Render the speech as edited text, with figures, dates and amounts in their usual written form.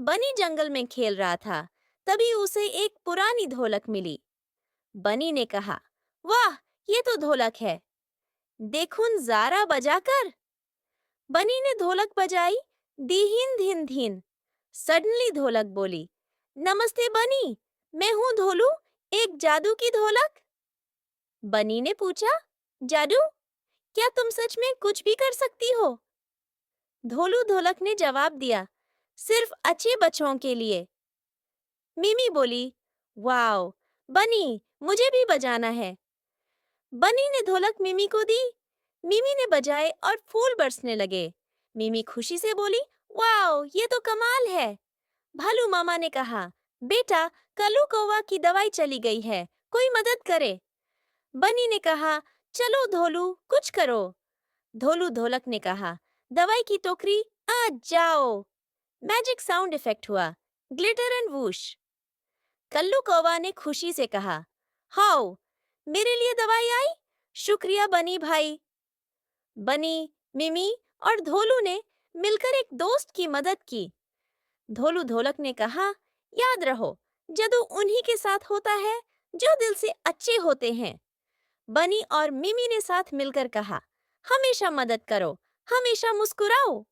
बनी जंगल में खेल रहा था। तभी उसे एक पुरानी ढोलक मिली। बनी ने कहा, वाह, ये तो ढोलक है। देखूं जरा बजाकर। बनी ने ढोलक बजाई, धीन धीन धीन। सडनली ढोलक बोली, नमस्ते बनी, मैं हूँ ढोलू, एक जादू की ढोलक। बनी ने पूछा, जादू? क्या तुम सच में कुछ भी कर सकती हो? ढोलू ढोलक ने जवाब दिया, सिर्फ अच्छे बच्चों के लिए। मिमी बोली, वाओ, बनी, मुझे भी बजाना है। बनी ने ढोलक मिमी को दी। मिमी ने बजाए और फूल बरसने लगे। मिमी खुशी से बोली, वाओ, ये तो कमाल है। भालू मामा ने कहा, बेटा, कल्लू कौवा की दवाई चली गई है, कोई मदद करे। बनी ने कहा, चलो ढोलू, कुछ करो। ढोलू ढोलक ने कहा, दवाई की टोकरी, आ जाओ। मैजिक साउंड इफेक्ट हुआ, ग्लिटर एंड वूश। कल्लू कौवा ने खुशी से कहा, हाउ, मेरे लिए दवाई आई, शुक्रिया बनी भाई। बनी, मिमी और ढोलू ने मिलकर एक दोस्त की मदद की। ढोलू ढोलक ने कहा, याद रहो, जादू उन्हीं के साथ होता है जो दिल से अच्छे होते हैं। बनी और मिमी ने साथ मिलकर कहा, हमेशा मदद करो, हमेशा मुस्कुराओ।